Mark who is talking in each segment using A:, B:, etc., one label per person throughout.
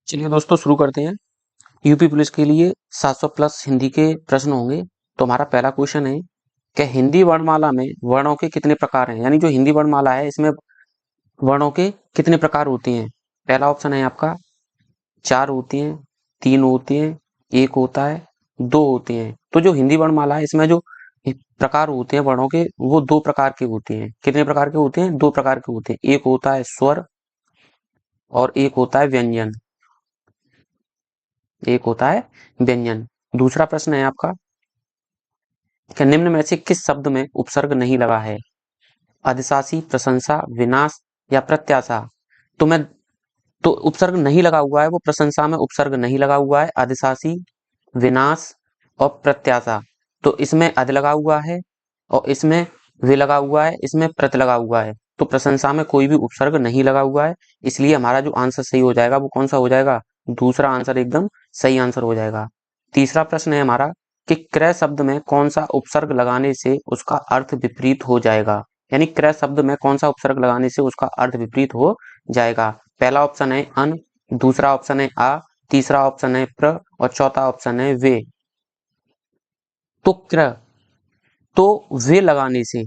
A: चलिए दोस्तों शुरू करते हैं। यूपी पुलिस के लिए 700 प्लस हिंदी के प्रश्न होंगे। तो हमारा पहला क्वेश्चन है कि हिंदी वर्णमाला में वर्णों के कितने प्रकार हैं, यानी जो हिंदी वर्णमाला है इसमें वर्णों के कितने प्रकार होते हैं। पहला ऑप्शन है आपका 4 होती हैं, 3 होती हैं, 1 होता है, 2 होते हैं। तो जो हिंदी वर्णमाला है इसमें जो प्रकार होते हैं वर्णों के वो 2 प्रकार के होते हैं। कितने प्रकार के होते हैं? 2 प्रकार के होते हैं। एक होता है स्वर और एक होता है व्यंजन। एक होता है व्यंजन। दूसरा प्रश्न है आपका कि निम्न में से किस शब्द में उपसर्ग नहीं लगा है? अधिशासी, प्रशंसा, विनाश या प्रत्याशा। तो मैं तो उपसर्ग नहीं लगा हुआ है वो प्रशंसा में उपसर्ग नहीं लगा हुआ है, अधिशासी, विनाश और प्रत्याशा। तो इसमें अध लगा हुआ है और इसमें वे लगा हुआ है, इसमें प्रत लगा हुआ है। तो प्रशंसा में कोई भी उपसर्ग नहीं लगा हुआ है, इसलिए हमारा जो आंसर सही हो जाएगा वो कौन सा हो जाएगा? दूसरा आंसर एकदम सही आंसर हो जाएगा। तीसरा प्रश्न है हमारा कि क्रय शब्द में कौन सा उपसर्ग लगाने से उसका अर्थ विपरीत हो जाएगा। यानी क्रय शब्द में कौन सा उपसर्ग लगाने से उसका अर्थ विपरीत हो जाएगा। पहला ऑप्शन है अन, दूसरा ऑप्शन है आ, तीसरा ऑप्शन है प्र और चौथा ऑप्शन है वे। तो क्रय तो वे लगाने से,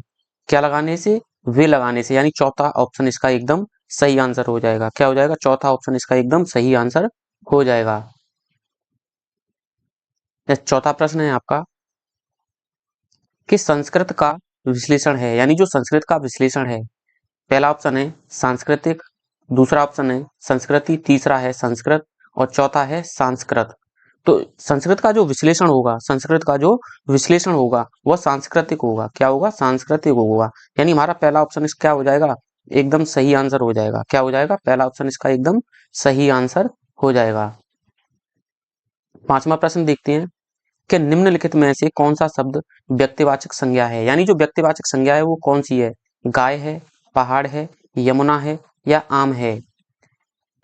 A: क्या लगाने से? वे लगाने से, यानी चौथा ऑप्शन इसका एकदम सही आंसर हो जाएगा। क्या हो जाएगा? चौथा ऑप्शन इसका एकदम सही आंसर हो जाएगा। चौथा प्रश्न है आपका कि संस्कृत का विश्लेषण है, यानी जो संस्कृत का विश्लेषण है। पहला ऑप्शन है सांस्कृतिक, दूसरा ऑप्शन है संस्कृति, तीसरा है संस्कृत और चौथा है सांस्कृत। तो संस्कृत का जो विश्लेषण होगा, संस्कृत का जो विश्लेषण होगा वह सांस्कृतिक होगा। क्या होगा? सांस्कृतिक होगा। यानी हमारा पहला ऑप्शन इस क्या हो जाएगा? एकदम सही आंसर हो जाएगा। क्या हो जाएगा? पहला ऑप्शन इसका एकदम सही आंसर हो जाएगा। पांचवा प्रश्न देखते हैं कि निम्नलिखित में से कौन सा शब्द व्यक्तिवाचक संज्ञा है, यानी जो व्यक्तिवाचक संज्ञा है वो कौन सी है? गाय है, पहाड़ है, यमुना है या आम है।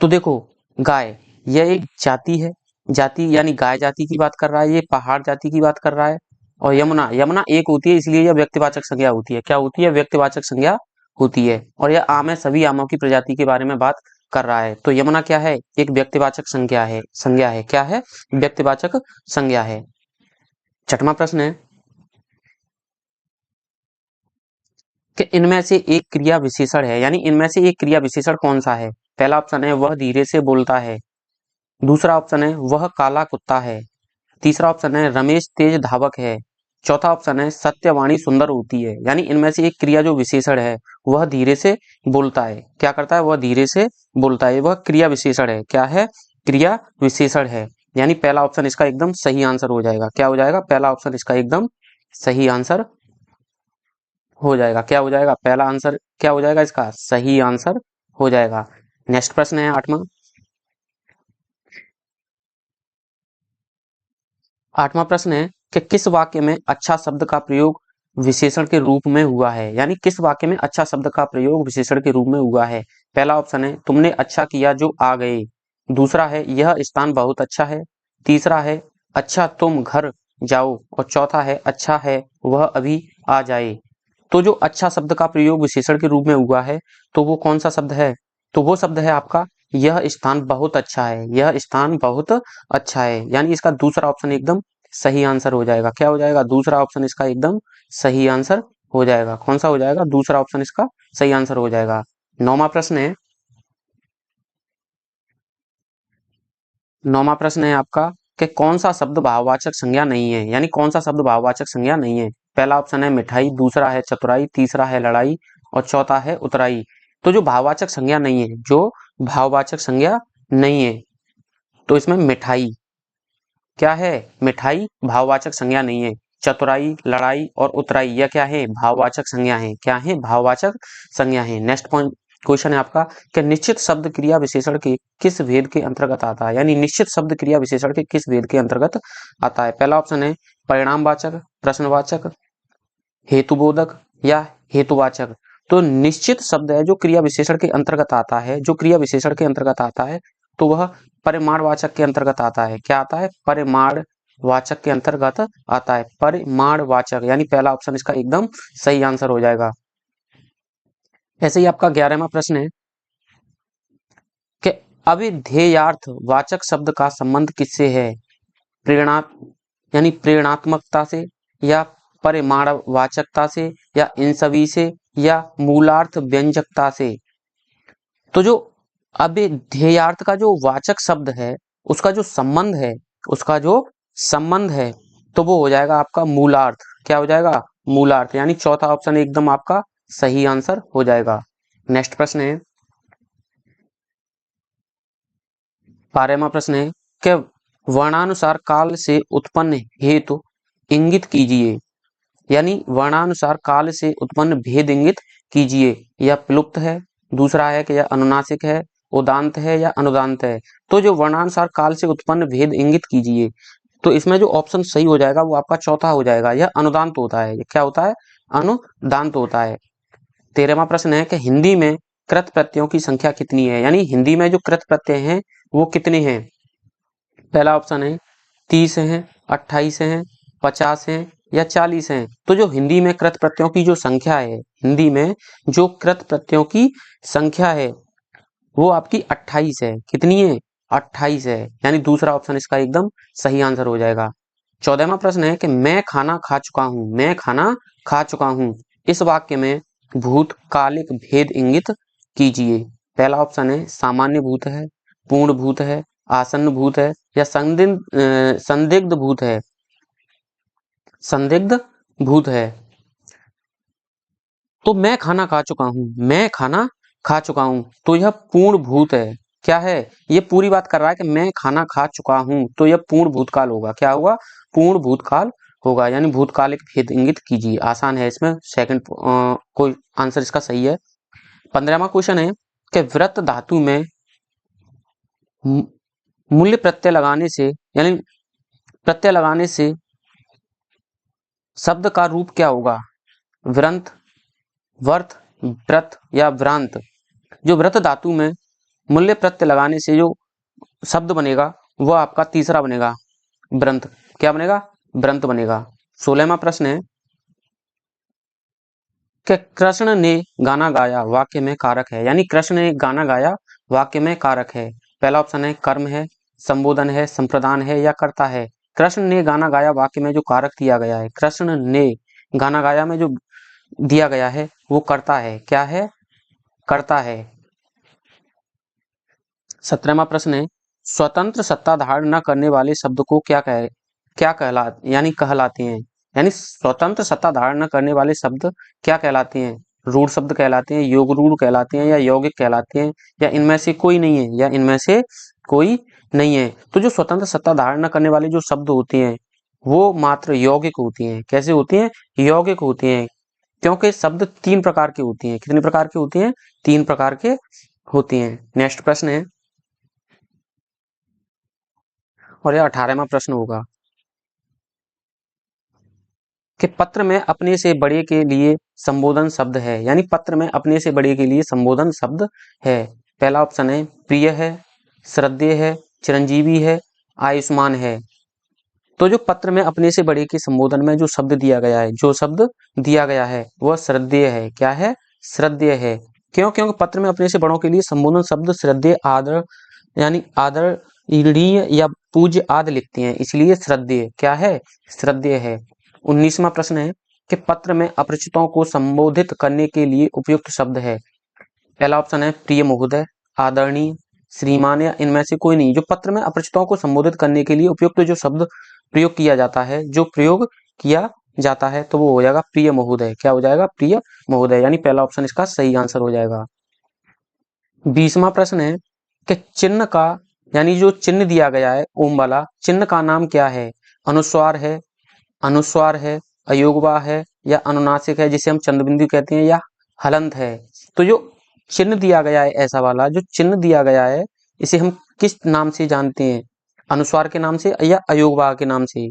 A: तो देखो, गाय यह एक जाति है, जाति यानी गाय जाति की बात कर रहा है, ये पहाड़ जाति की बात कर रहा है। और यमुना, यमुना एक होती है इसलिए यह व्यक्तिवाचक संज्ञा होती है। क्या होती है? व्यक्तिवाचक संज्ञा होती है। और यह आम है, सभी आमों की प्रजाति के बारे में बात कर रहा है। तो यमुना क्या है? एक व्यक्तिवाचक संज्ञा है। संज्ञा है, क्या है? व्यक्तिवाचक संज्ञा है। छठवां प्रश्न है कि इनमें से एक क्रिया विशेषण है, यानी इनमें से एक क्रिया विशेषण कौन सा है? पहला ऑप्शन है वह धीरे से बोलता है, दूसरा ऑप्शन है वह काला कुत्ता है, तीसरा ऑप्शन है रमेश तेज धावक है, चौथा ऑप्शन है सत्यवाणी सुंदर होती है। यानी इनमें से एक क्रिया जो विशेषण है वह धीरे से बोलता है। क्या करता है? वह धीरे से बोलता है, वह क्रिया विशेषण है। क्या है? क्रिया विशेषण है। यानी पहला ऑप्शन इसका एकदम सही आंसर हो जाएगा। क्या हो जाएगा? पहला ऑप्शन इसका एकदम सही आंसर हो जाएगा। क्या हो जाएगा? पहला आंसर क्या हो जाएगा? इसका सही आंसर हो जाएगा। नेक्स्ट प्रश्न है आठवां। आठवां प्रश्न है कि किस वाक्य में अच्छा शब्द का प्रयोग विशेषण के रूप में हुआ है, यानी किस वाक्य में अच्छा शब्द का प्रयोग विशेषण के रूप में हुआ है। पहला ऑप्शन है तुमने अच्छा किया जो आ गए, दूसरा है यह स्थान बहुत अच्छा है, तीसरा है अच्छा तुम घर जाओ और चौथा है अच्छा है वह अभी आ जाए। तो जो अच्छा शब्द का प्रयोग विशेषण के रूप में हुआ है तो वो कौन सा शब्द है? तो वो शब्द है आपका यह स्थान बहुत अच्छा है। यह स्थान बहुत अच्छा है, यानी इसका दूसरा ऑप्शन एकदम सही आंसर हो जाएगा। क्या हो जाएगा? दूसरा ऑप्शन इसका एकदम सही आंसर हो जाएगा। कौन सा हो जाएगा? दूसरा ऑप्शन इसका सही आंसर हो जाएगा। नौवां प्रश्न है, नौवां प्रश्न है आपका कि कौन सा शब्द भाववाचक संज्ञा नहीं है, यानी कौन सा शब्द भाववाचक संज्ञा नहीं है। पहला ऑप्शन है मिठाई, दूसरा है चतुराई, तीसरा है लड़ाई और चौथा है उतराई। तो जो भाववाचक संज्ञा नहीं है, जो भाववाचक संज्ञा नहीं है, तो इसमें मिठाई क्या है? मिठाई भाववाचक संज्ञा नहीं है। चतुराई, लड़ाई और उतराई यह क्या है? भाववाचक संज्ञा है। क्या है? भाववाचक संज्ञा है। नेक्स्ट पॉइंट क्वेश्चन है आपका कि निश्चित शब्द क्रिया विशेषण के किस भेद के अंतर्गत आता है, यानी निश्चित शब्द क्रिया विशेषण के किस भेद के अंतर्गत आता है। पहला ऑप्शन है परिणामवाचक, प्रश्नवाचक, हेतुबोधक या हेतुवाचक। तो निश्चित शब्द है जो क्रिया विशेषण के अंतर्गत आता है, जो क्रिया विशेषण के अंतर्गत आता है तो वह परिमाणवाचक के अंतर्गत आता है। क्या आता है? परिमाणवाचक के अंतर्गत आता है। परिमाणवाचक, यानी पहला ऑप्शन इसका एकदम सही आंसर हो जाएगा। ऐसे ही आपका 11वां प्रश्न है कि अभिधेयार्थ वाचक शब्द का संबंध किससे है? प्रेरणा यानी प्रेरणात्मकता से, या परिमाणवाचकता से, या इन सभी से, या मूलार्थ व्यंजकता से। तो जो अभिधेयार्थ का जो वाचक शब्द है उसका जो संबंध है, उसका जो संबंध है तो वो हो जाएगा आपका मूलार्थ। क्या हो जाएगा? मूलार्थ। यानी चौथा ऑप्शन एकदम आपका सही आंसर हो जाएगा। नेक्स्ट प्रश्न है, 12वां प्रश्न है कि वर्णानुसार काल से उत्पन्न हेतु इंगित कीजिए। यानी वर्णानुसार काल से उत्पन्न भेद इंगित कीजिए। या प्लुप्त है, दूसरा है कि यह अनुनासिक है, उदांत है, या अनुदांत है। तो जो वर्णानुसार काल से उत्पन्न भेद इंगित कीजिए, तो इसमें जो ऑप्शन सही हो जाएगा वो आपका चौथा हो जाएगा। यह अनुदांत होता है। ये क्या होता है? अनुदांत होता है। 13वां प्रश्न है कि हिंदी में कृत प्रत्ययों की संख्या कितनी है? यानी हिंदी में जो कृत प्रत्यय हैं वो कितने हैं? पहला ऑप्शन है 30 हैं, 28 हैं, 50 हैं, या 40 हैं। तो जो हिंदी में कृत प्रत्ययों की जो संख्या है, हिंदी में जो कृत प्रत्ययों की संख्या है वो आपकी 28 है। कितनी है? 28 है। यानी दूसरा ऑप्शन इसका एकदम सही आंसर हो जाएगा। 14वां प्रश्न है कि मैं खाना खा चुका हूं। मैं खाना खा चुका हूं, इस वाक्य में भूतकालिक भेद इंगित कीजिए। पहला ऑप्शन है सामान्य भूत है, पूर्ण भूत है, आसन्न भूत है, या संदिग्ध भूत है। संदिग्ध भूत है। तो मैं खाना खा चुका हूं, मैं खाना खा चुका हूं, तो यह पूर्ण भूत है। क्या है? ये पूरी बात कर रहा है कि मैं खाना खा चुका हूं, तो यह पूर्ण भूतकाल होगा। क्या होगा? पूर्ण भूतकाल होगा। यानी भूतकालिक भेद इंगित कीजिए। आसान है, इसमें सेकंड कोई आंसर इसका सही है। 15वां क्वेश्चन है कि वृत्त धातु में मूल्य प्रत्यय लगाने से, यानी प्रत्यय लगाने से शब्द का रूप क्या होगा? वृंत, वर्त, व्रत, या व्रांत। जो व्रत धातु में मूल्य प्रत्यय लगाने से जो शब्द बनेगा वो आपका तीसरा बनेगा, व्रंत। क्या बनेगा? व्रंत बनेगा। 16वां प्रश्न है कि कृष्ण ने गाना गाया वाक्य में कारक है। यानी कृष्ण ने गाना गाया वाक्य में कारक है। पहला ऑप्शन है कर्म है, संबोधन है, संप्रदान है, या कर्ता है। कृष्ण ने गाना गाया वाक्य में जो कारक दिया गया है, कृष्ण ने गाना गाया में जो दिया गया है वो कर्ता है। क्या है? कर्ता है। 17वां प्रश्न है स्वतंत्र सत्ता धारण न करने वाले शब्द को क्या कहलाते हैं? यानी स्वतंत्र सत्ता धारण न करने वाले शब्द क्या कहलाते हैं? रूढ़ शब्द कहलाते हैं, योग रूढ़ कहलाते हैं, या यौगिक कहलाते हैं, या इनमें से कोई नहीं है, या इनमें से कोई नहीं है। तो जो स्वतंत्र सत्ता धारण न करने वाले जो शब्द होते हैं वो मात्र यौगिक होती हैं। कैसे होती हैं? यौगिक होती हैं। क्योंकि शब्द 3 प्रकार के होती हैं। कितने प्रकार के होती हैं? 3 प्रकार के होती हैं। नेक्स्ट प्रश्न है, और यह 18वां प्रश्न होगा कि पत्र में अपने से बड़े के लिए संबोधन शब्द है। यानी पत्र में अपने से बड़े के लिए संबोधन शब्द है। पहला ऑप्शन है प्रिय है, श्रद्धेय है, चिरंजीवी है, आयुष्मान है। तो जो पत्र में अपने से बड़े के संबोधन में जो शब्द दिया गया है, जो शब्द दिया गया है वह श्रद्धेय है। क्या है? श्रद्धेय है। क्यों? क्योंकि पत्र में अपने से बड़ों के लिए संबोधन शब्द श्रद्धेय, आदर, यानी आदरणीय या पूज्य आदि लिखते हैं, इसलिए श्रद्धेय क्या है? श्रद्धेय है। 19वां प्रश्न है कि पत्र में अपरिचितों को संबोधित करने के लिए उपयुक्त शब्द है। पहला ऑप्शन है प्रिय महोदय, आदरणीय, श्रीमान, या इनमें से कोई नहीं। जो पत्र में अपरिचितों को संबोधित करने के लिए उपयुक्त जो शब्द प्रयोग किया जाता है, जो प्रयोग किया जाता है, तो वो हो जाएगा प्रिय महोदय। क्या हो जाएगा? प्रिय महोदय। यानी पहला ऑप्शन इसका सही आंसर हो जाएगा। 20वां प्रश्न है कि चिन्ह का, यानी जो चिन्ह दिया गया है ओम वाला चिन्ह का नाम क्या है? अनुस्वार है, अनुस्वार है, अयोगवा है, या अनुनासिक है जिसे हम चंद्रबिंदु कहते हैं, या हलंत है। तो जो चिन्ह दिया गया है, ऐसा वाला जो चिन्ह दिया गया है, इसे हम किस नाम से जानते हैं? अनुस्वार के नाम से या अयोगवा के नाम से?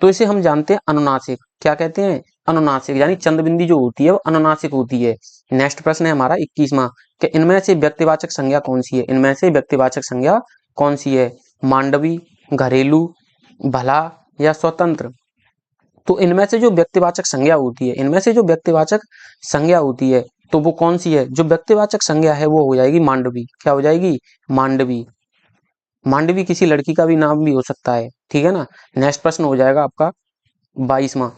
A: तो इसे हम जानते हैं अनुनासिक। क्या कहते हैं? अनुनासिक। यानी चंद्रबिंदी जो होती है वो अनुनासिक होती है। नेक्स्ट प्रश्न है हमारा 21वां कि इनमें से व्यक्तिवाचक संज्ञा कौन सी है? इनमें से व्यक्तिवाचक संज्ञा कौन सी है? मांडवी, घरेलू, भला, या स्वतंत्र। तो इनमें से जो व्यक्तिवाचक संज्ञा होती है, इनमें से जो व्यक्तिवाचक संज्ञा होती है तो वो कौन सी है? जो व्यक्तिवाचक संज्ञा है वो हो जाएगी मांडवी। क्या हो जाएगी? मांडवी। मांडवी किसी लड़की का भी नाम भी हो सकता है, ठीक है ना। नेक्स्ट प्रश्न हो जाएगा आपका 22वां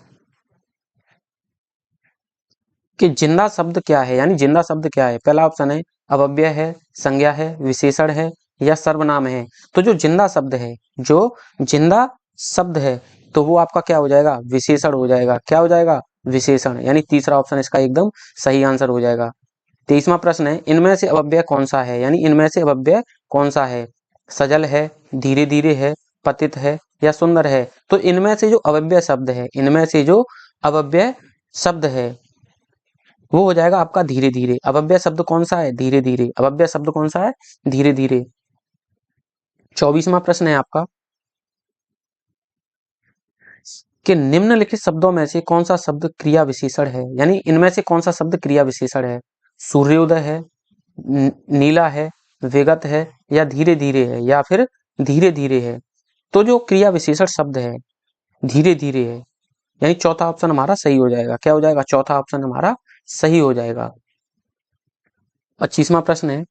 A: कि जिंदा शब्द क्या है, यानी जिंदा शब्द क्या है। पहला ऑप्शन है अव्यय है, संज्ञा है, विशेषण है या सर्वनाम है। तो जो जिंदा शब्द है, जो जिंदा शब्द है, तो वो आपका क्या हो जाएगा, विशेषण हो जाएगा। क्या हो जाएगा, विशेषण। यानी तीसरा ऑप्शन इसका एकदम सही आंसर हो जाएगा। 23वां प्रश्न है इनमें से अव्यय कौन सा है, यानी इनमें से अव्यय कौन सा है। सजल है, धीरे धीरे है, पतित है या सुंदर है। तो इनमें से जो अव्यय शब्द है, इनमें से जो अव्यय शब्द है वो हो जाएगा आपका धीरे धीरे। अव्यय शब्द कौन सा है, धीरे धीरे। अव्यय शब्द कौन सा है, धीरे धीरे। 24वां प्रश्न है आपका कि निम्नलिखित शब्दों में से कौन सा शब्द क्रिया विशेषण है, यानी इनमें से कौन सा शब्द क्रिया विशेषण है। सूर्योदय है, नीला है, विगत है या धीरे धीरे है या फिर धीरे धीरे है। तो जो क्रिया विशेषण शब्द है धीरे धीरे है, यानी चौथा ऑप्शन हमारा सही हो जाएगा। क्या हो जाएगा, चौथा ऑप्शन हमारा सही हो जाएगा। 25वां प्रश्न है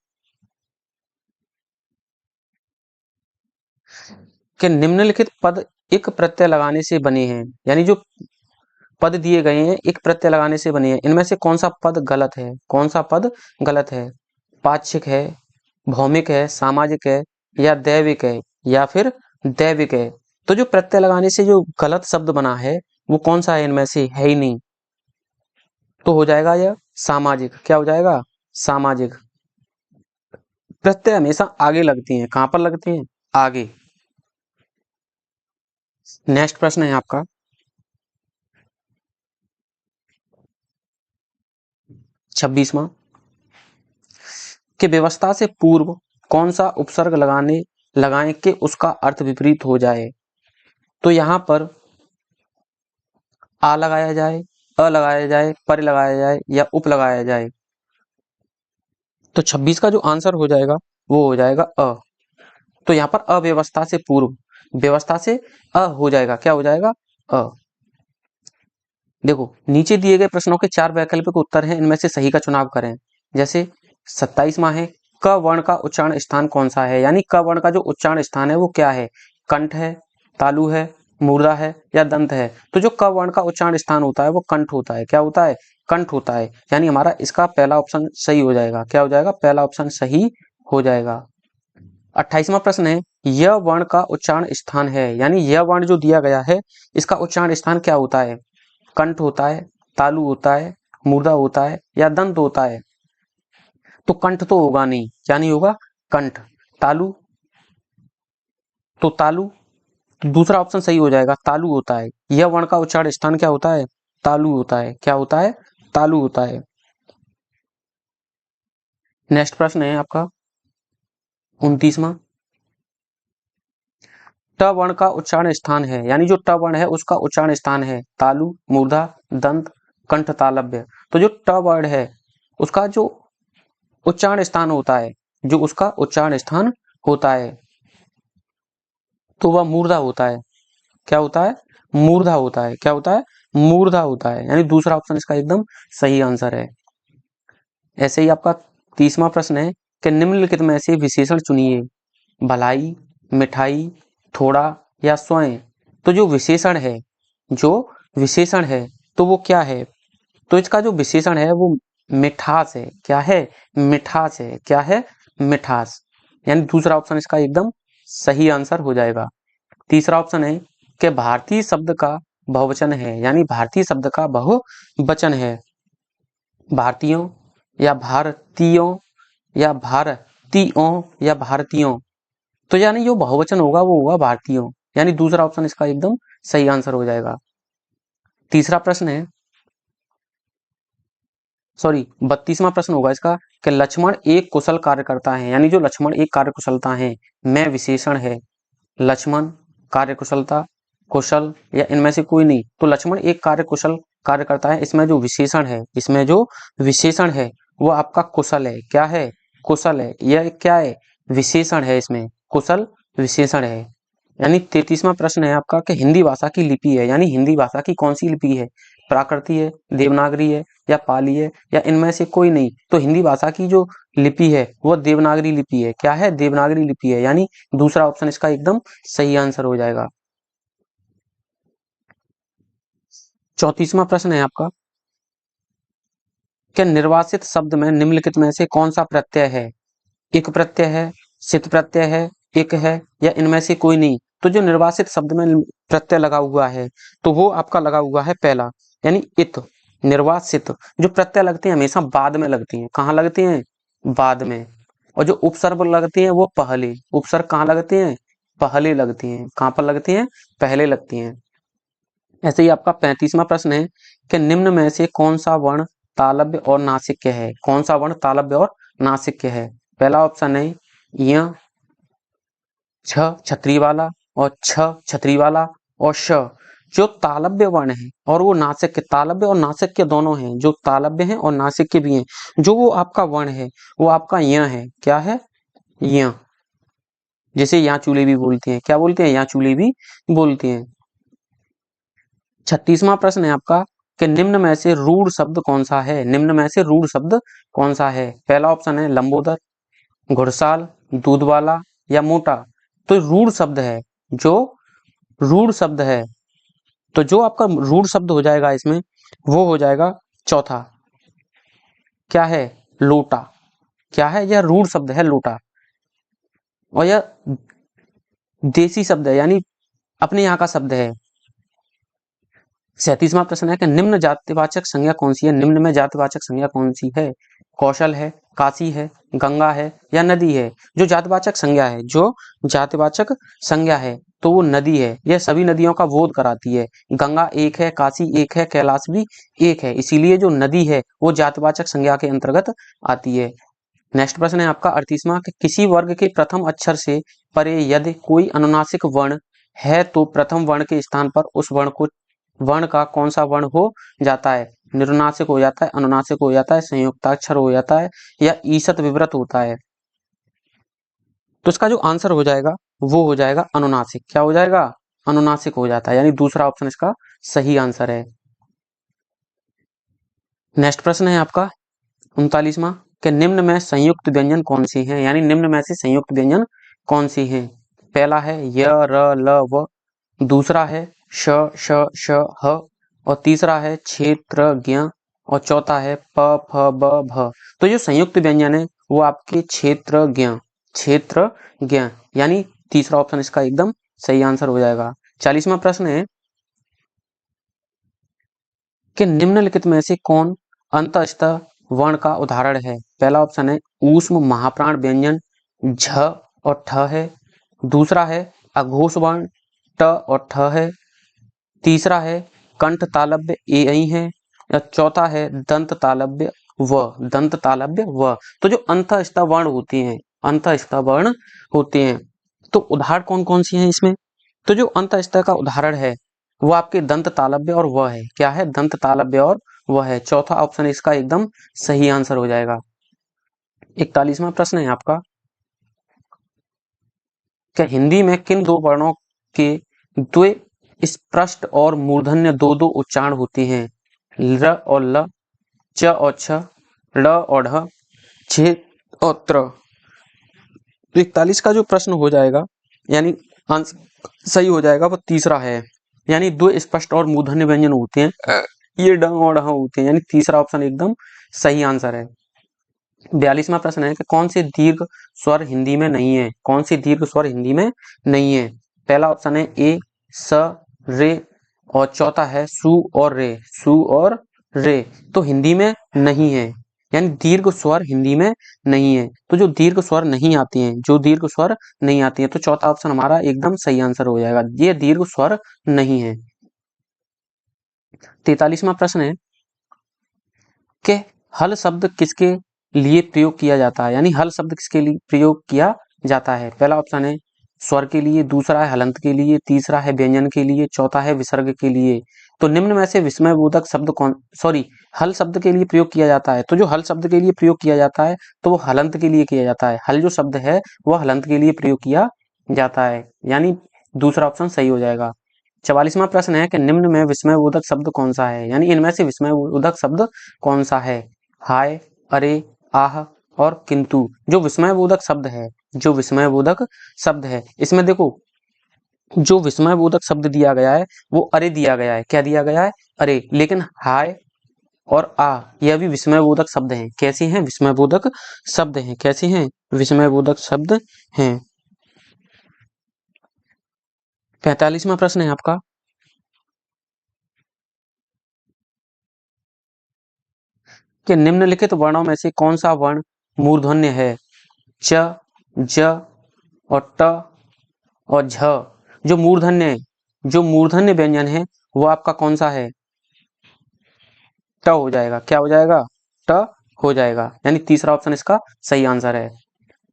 A: कि निम्नलिखित पद एक प्रत्यय लगाने से बने हैं, यानी जो पद दिए गए हैं एक प्रत्यय लगाने से बने हैं, इनमें से कौन सा पद गलत है, कौन सा पद गलत है। पाक्षिक है, भौमिक है, सामाजिक है या दैविक है या फिर दैविक है। तो जो प्रत्यय लगाने से जो गलत शब्द बना है वो कौन सा है, इनमें से है ही नहीं। तो हो जाएगा यह सामाजिक। क्या हो जाएगा, सामाजिक। प्रत्यय हमेशा आगे लगती हैं, कहां पर लगती हैं, आगे। नेक्स्ट प्रश्न है आपका 26वां कि व्यवस्था से पूर्व कौन सा उपसर्ग लगाएं कि उसका अर्थ विपरीत हो जाए। तो यहां पर आ लगाया जाए, अ लगाया जाए, पर लगाया जाए या उप लगाया जाए। तो 26 का जो आंसर हो जाएगा वो हो जाएगा अ। तो यहाँ पर अव्यवस्था से पूर्व, व्यवस्था से अ हो जाएगा। क्या हो जाएगा, अ। देखो नीचे दिए गए प्रश्नों के 4 वैकल्पिक उत्तर हैं, इनमें से सही का चुनाव करें। जैसे 27वां है क वर्ण का उच्चारण स्थान कौन सा है, यानी क वर्ण का जो उच्चारण स्थान है वो क्या है, कंठ है, तालु है, मूर्धा है या दंत है। तो जो क वर्ण का उच्चारण स्थान होता है वो कंठ होता है। क्या होता है, कंठ होता है। यानी हमारा इसका पहला ऑप्शन सही हो जाएगा। क्या हो जाएगा, पहला ऑप्शन सही हो जाएगा। 28वां प्रश्न है यह वर्ण का उच्चारण स्थान है, यानी यह वर्ण जो दिया गया है इसका उच्चारण स्थान क्या होता है, कंठ होता है, तालु होता है, मूर्धा होता है या दंत होता है। तो कंठ तो होगा नहीं, क्या नहीं होगा, कंठ। तालु, तो तालु, तो दूसरा ऑप्शन सही हो जाएगा, तालु होता है। यह वर्ण का उच्चारण स्थान क्या होता है, तालु होता है। क्या होता है, तालु होता है। नेक्स्ट प्रश्न है आपका 29वां ट वर्ण का उच्चारण स्थान है, यानी जो ट वर्ण है उसका उच्चारण स्थान है तालु, मूर्धा, दंत, कंठ, तालव्य। तो जो ट वर्ण है उसका जो उच्चारण स्थान होता है, जो उसका उच्चारण स्थान होता है तो वह मूर्धा होता है। क्या होता है, मूर्धा होता है। क्या होता है, मूर्धा होता है। यानी दूसरा ऑप्शन इसका एकदम सही आंसर है। ऐसे ही आपका 30वां प्रश्न है कि निम्नलिखित में से विशेषण चुनिए, भलाई, मिठाई, थोड़ा या स्वयं। तो जो विशेषण है, जो विशेषण है तो वो क्या है, तो इसका जो विशेषण है वो मिठास है। क्या है, मिठास है। क्या है, मिठास। यानी दूसरा ऑप्शन इसका एकदम सही आंसर हो जाएगा। तीसरा ऑप्शन है कि भारतीय शब्द का बहुवचन है, यानी भारतीय शब्द का बहुवचन है। भारतीयों या भारतीयों या भारतीयों या भारतीयों। तो यानी जो बहुवचन होगा वो होगा भारतीयों। यानी दूसरा ऑप्शन इसका एकदम सही आंसर हो जाएगा। तीसरा प्रश्न है, सॉरी 32वां प्रश्न होगा इसका कि लक्ष्मण एक कुशल कार्यकर्ता है, यानी जो लक्ष्मण एक कार्यकुशलता है, मैं विशेषण है। लक्ष्मण, कार्यकुशलता, कुशल या इनमें से कोई नहीं। तो लक्ष्मण एक कार्यकुशल कार्यकर्ता है, इसमें जो विशेषण है, इसमें जो विशेषण है वो आपका कुशल है। क्या है, कुशल है। यह क्या है, विशेषण है, इसमें कुशल विशेषण है। यानी 33वां प्रश्न है आपका कि हिंदी भाषा की लिपि है, यानी हिंदी भाषा की कौन सी लिपि है। प्राकृति है, देवनागरी है या पाली है या इनमें से कोई नहीं। तो हिंदी भाषा की जो लिपि है वो देवनागरी लिपि है। क्या है? देवनागरी लिपि है, यानी दूसरा ऑप्शन इसका एकदम सही आंसर हो जाएगा। 34वां प्रश्न है आपका, क्या निर्वासित शब्द में निम्नलिखित में से कौन सा प्रत्यय है? एक प्रत्यय है, सित प्रत्यय है, एक है या इनमें से कोई नहीं। तो जो निर्वासित शब्द में प्रत्यय लगा हुआ है तो वो आपका लगा हुआ है पहला, यानी इत। निर्वासित जो प्रत्यय लगते हैं हमेशा बाद में लगती हैं। कहाँ लगते हैं? बाद में। और जो उपसर्ग लगती हैं वो पहले। उपसर्ग कहाँ लगते हैं? पहले लगती हैं। कहाँ पर लगती हैं? पहले लगती हैं। ऐसे ही आपका 35वां प्रश्न है कि निम्न में से कौन सा वर्ण तालव्य और नासिक्य है? कौन सा वर्ण तालव्य और नासिक्य है? पहला ऑप्शन है य, छ छतरी वाला और छ छतरी वाला और श। जो तालव्य वर्ण है और वो नासिक्य, तालव्य और नासिक्य दोनों हैं, जो तालव्य हैं और नासिक्य भी हैं। जो वो आपका वर्ण है वो आपका य है। क्या है? य। जिसे या चूले भी बोलते हैं। क्या बोलते हैं? या चूले भी बोलते हैं। 36वां प्रश्न है आपका कि निम्न में से रूढ़ शब्द कौन सा है? निम्न में से रूढ़ शब्द कौन सा है? पहला ऑप्शन है लंबोदर, घुड़साल, दूध वाला या मोटा। तो रूढ़ शब्द है, जो रूढ़ शब्द है, तो जो आपका रूढ़ शब्द हो जाएगा इसमें वो हो जाएगा चौथा। क्या है? लोटा। क्या है? यह रूढ़ शब्द है लोटा। और यह देसी शब्द है, यानी अपने यहाँ का शब्द है। 37वां प्रश्न है कि निम्न जातिवाचक संज्ञा कौन सी है? निम्न में जातिवाचक संज्ञा कौन सी है? कौशल है, काशी है, गंगा है या नदी है? जो जातिवाचक संज्ञा है, जो जातिवाचक संज्ञा है तो वो नदी है। यह सभी नदियों का बोध कराती है। गंगा एक है, काशी एक है, कैलाश भी एक है, इसीलिए जो नदी है वो जातिवाचक संज्ञा के अंतर्गत आती है। नेक्स्ट प्रश्न है आपका 38वां कि किसी वर्ग के प्रथम अक्षर से परे यदि कोई अनुनासिक वर्ण है तो प्रथम वर्ण के स्थान पर उस वर्ण का कौन सा वर्ण हो जाता है? निरुनासिक हो जाता है, अनुनासिक हो जाता है, संयुक्ताक्षर हो जाता है या ईसत विवृत होता है? तो इसका जो आंसर हो जाएगा वो हो जाएगा अनुनासिक। क्या हो जाएगा? अनुनासिक हो जाता है, यानी दूसरा ऑप्शन इसका सही आंसर है। नेक्स्ट प्रश्न है आपका 39वां कि निम्न में संयुक्त व्यंजन कौन सी हैं? यानी निम्न में से संयुक्त व्यंजन कौन सी हैं? पहला है य, र, ल, व। दूसरा है श, श, श, ह। और तीसरा है क्षेत्र ज्ञ। और चौथा है प, फ, ब, भ। तो जो संयुक्त व्यंजन है वो आपके क्षेत्र ज्ञ, क्षेत्र ज्ञ, यानी तीसरा ऑप्शन इसका एकदम सही आंसर हो जाएगा। 40वां प्रश्न है कि निम्नलिखित में से कौन अंतःस्थ वर्ण का उदाहरण है? पहला ऑप्शन है ऊष्म महाप्राण व्यंजन झ और ठ है। दूसरा है अघोष वर्ण ट और ठ है। तीसरा है कंठ तालव्य ए ऐ है। या चौथा है दंत तालव्य व, दंत तालव्य व। तो जो अंतःस्थ वर्ण होते हैं, अंतःस्थ वर्ण होते हैं, तो उदाहरण कौन कौन सी हैं इसमें? तो जो अंतःस्थ का उदाहरण है वो आपके दंत तालव्य और व है। क्या है? दंत तालव्य और व है। चौथा ऑप्शन इसका एकदम सही आंसर हो जाएगा। 41वां प्रश्न है आपका, क्या हिंदी में किन दो वर्णों के द्वे स्पष्ट और मूर्धन्य दो दो उच्चारण होते हैं? र और ल, च और छ, ड़ और ढ, छ और त्र। तो 41 का जो प्रश्न हो जाएगा, यानी आंसर सही हो जाएगा, वो तीसरा है। यानी दो स्पष्ट और मूर्धन्य व्यंजन होते हैं, ये ड और ढ होते हैं, यानी तीसरा ऑप्शन एकदम सही आंसर है। 42वां प्रश्न है कि कौन से दीर्घ स्वर हिंदी में नहीं है? कौन से दीर्घ स्वर हिंदी में नहीं है? पहला ऑप्शन है ए, स, रे। और चौथा है सु और रे, सु और रे। तो हिंदी में नहीं है, यानी दीर्घ स्वर हिंदी में नहीं है। तो जो दीर्घ स्वर नहीं आते हैं, जो दीर्घ स्वर नहीं आती है, तो चौथा ऑप्शन हमारा एकदम सही आंसर हो जाएगा, ये दीर्घ स्वर नहीं है। 43वां प्रश्न है कि हल शब्द किसके लिए प्रयोग किया जाता है? यानी हल शब्द किसके लिए प्रयोग किया जाता है? पहला ऑप्शन है स्वर के लिए, दूसरा है हलंत के लिए, तीसरा है व्यंजन के लिए, चौथा है विसर्ग के लिए। तो निम्न में से विस्मय बोधक शब्द कौन, सॉरी, हल शब्द के लिए प्रयोग किया जाता है। तो जो हल शब्द के लिए प्रयोग किया जाता है तो वो हलंत के लिए किया जाता है। हल जो शब्द है वो हलंत के लिए प्रयोग किया जाता है, यानी दूसरा ऑप्शन सही हो जाएगा। 44वां प्रश्न है कि निम्न में विस्मयबोधक शब्द कौन सा है, यानी इनमें से विस्मयबोधक शब्द कौन सा है। हाय, अरे, आह और किंतु। जो विस्मयबोधक शब्द है, जो विस्मयबोधक शब्द है, इसमें देखो जो विस्मयबोधक शब्द दिया गया है वो अरे दिया गया है। क्या दिया गया है? अरे। लेकिन हाय और आ यह भी विस्मयबोधक शब्द हैं। कैसे हैं? विस्मयबोधक शब्द हैं। कैसे हैं? विस्मयबोधक शब्द हैं। 45वां प्रश्न है आपका कि निम्नलिखित वर्णों में से कौन सा वर्ण मूर्धन्य है। च, ज और ट और झ। जो मूर्धन्य व्यंजन है वो आपका कौन सा है? ट हो जाएगा। क्या हो जाएगा? ट हो जाएगा, यानी तीसरा ऑप्शन इसका सही आंसर है।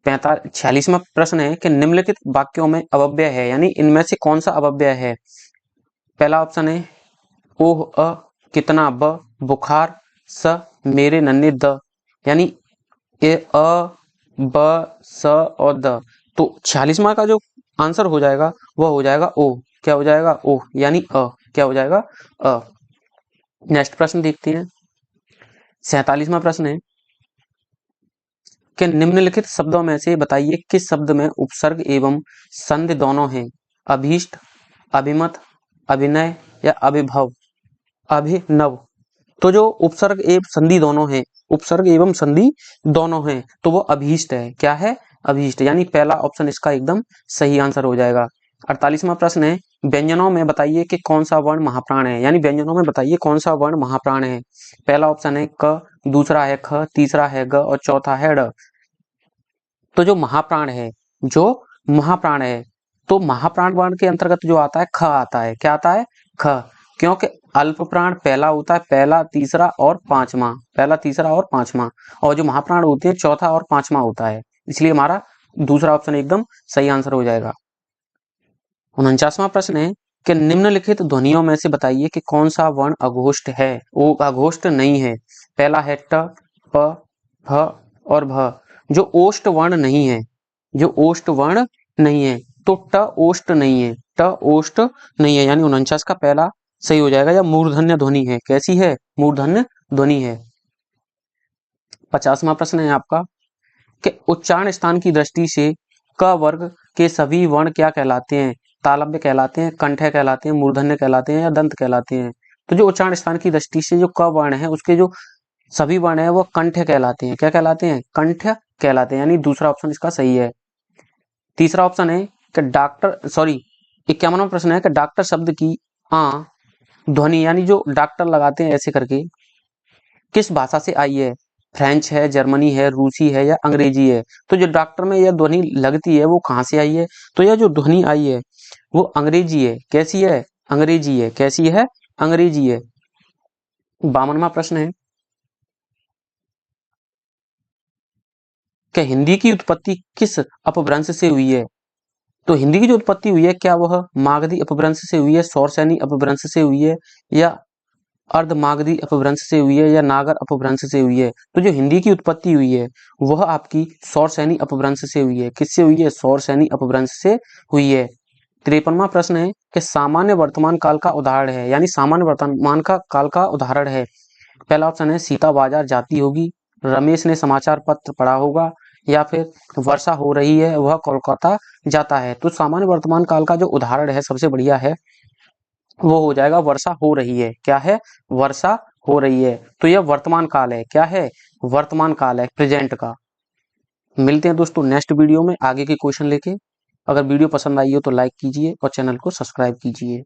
A: 46वां प्रश्न है कि निम्नलिखित वाक्यों में अव्यय है, यानी इनमें से कौन सा अव्यय है। पहला ऑप्शन है ओह अ, कितना ब, बुखार स, मेरे नन्हे द, यानी ए अ ब स और द। तो 46वां का जो आंसर हो जाएगा वह हो जाएगा ओ। क्या हो जाएगा? ओ, यानी अ। क्या हो जाएगा? अ। नेक्स्ट प्रश्न देखते हैं। 47वां प्रश्न है कि निम्नलिखित शब्दों में से बताइए किस शब्द में उपसर्ग एवं संधि दोनों हैं। अभीष्ट, अभिमत, अभिनय या अभिभव, अभिनव। तो जो उपसर्ग एवं संधि दोनों हैं, उपसर्ग एवं संधि दोनों हैं, तो वो अभीष्ट है। क्या है? अभीष्ट, यानी पहला ऑप्शन इसका एकदम सही आंसर हो जाएगा। 48वां प्रश्न है व्यंजनों में बताइए कि कौन सा वर्ण महाप्राण है, यानी व्यंजनों में बताइए कौन सा वर्ण महाप्राण है। पहला ऑप्शन है क, दूसरा है ख, तीसरा है ग और चौथा है ड़। तो जो महाप्राण है, तो महाप्राण वर्ण के अंतर्गत जो आता है ख आता है। क्या आता है? ख। क्योंकि अल्प प्राण पहला होता है, पहला, तीसरा और पांचवा, पहला, तीसरा और पांचवा, और जो महाप्राण होते हैं चौथा और पांचवा होता है, इसलिए हमारा दूसरा ऑप्शन एकदम सही आंसर हो जाएगा। 49वां प्रश्न है कि निम्नलिखित ध्वनियों में से बताइए कि कौन सा वर्ण अघोष्ठ है। वो अघोष्ठ नहीं है। पहला है ट, प, फ और भ। जो ओष्ठ वर्ण नहीं है, जो ओष्ठ वर्ण नहीं है, तो ट ओष्ठ नहीं है, ट ओष्ठ नहीं है, यानी 49 का पहला सही हो जाएगा। या मूर्धन्य ध्वनि है। कैसी है? मूर्धन्य ध्वनि है। 50वां प्रश्न है आपका कि उच्चारण स्थान की दृष्टि से क वर्ग के सभी वर्ण क्या कहलाते हैं। तालव्य कहलाते हैं, कंठ कहलाते हैं, मूर्धन्य कहलाते हैं या दंत कहलाते हैं। तो जो उच्चारण स्थान की दृष्टि से जो क वर्ण है उसके जो सभी वर्ण है वो कंठ कहलाते हैं। क्या कहलाते हैं? कंठ कहलाते हैं, यानी दूसरा ऑप्शन इसका सही है। तीसरा ऑप्शन है कि डॉक्टर, सॉरी, 51वां प्रश्न है कि डॉक्टर शब्द की आ ध्वनि, यानी जो डॉक्टर लगाते हैं ऐसे करके, किस भाषा से आई है। फ्रेंच है, जर्मनी है, रूसी है या अंग्रेजी है। तो जो डॉक्टर में यह ध्वनि लगती है वो कहाँ से आई है। तो यह जो ध्वनि आई है वो अंग्रेजी है। कैसी है? अंग्रेजी है। कैसी है? अंग्रेजी है। 52वां प्रश्न है कि हिंदी की उत्पत्ति किस अपभ्रंश से हुई है। तो हिंदी की जो उत्पत्ति हुई है क्या वह मागधी अपभ्रंश से हुई है, सौरसैनी अपभ्रंश से हुई है या अर्धमागधी अपभ्रंश से हुई है या नागर अपभ्रंश से हुई है। तो जो हिंदी की उत्पत्ति हुई है वह आपकी सौरसैनी अपभ्रंश से हुई है। किससे हुई है? सौरसैनी अपभ्रंश से हुई है। 53वां प्रश्न है कि सामान्य वर्तमान काल का उदाहरण है, यानी सामान्य वर्तमान का काल का उदाहरण है। पहला ऑप्शन है सीता बाजार जाती होगी, रमेश ने समाचार पत्र पढ़ा होगा या फिर वर्षा हो रही है वह कोलकाता जाता है। तो सामान्य वर्तमान काल का जो उदाहरण है सबसे बढ़िया है वो हो जाएगा वर्षा हो रही है। क्या है? वर्षा हो रही है। तो यह वर्तमान काल है। क्या है? वर्तमान काल है, प्रेजेंट का। मिलते हैं दोस्तों नेक्स्ट वीडियो में आगे के क्वेश्चन लेके। अगर वीडियो पसंद आई हो तो लाइक कीजिए और चैनल को सब्सक्राइब कीजिए।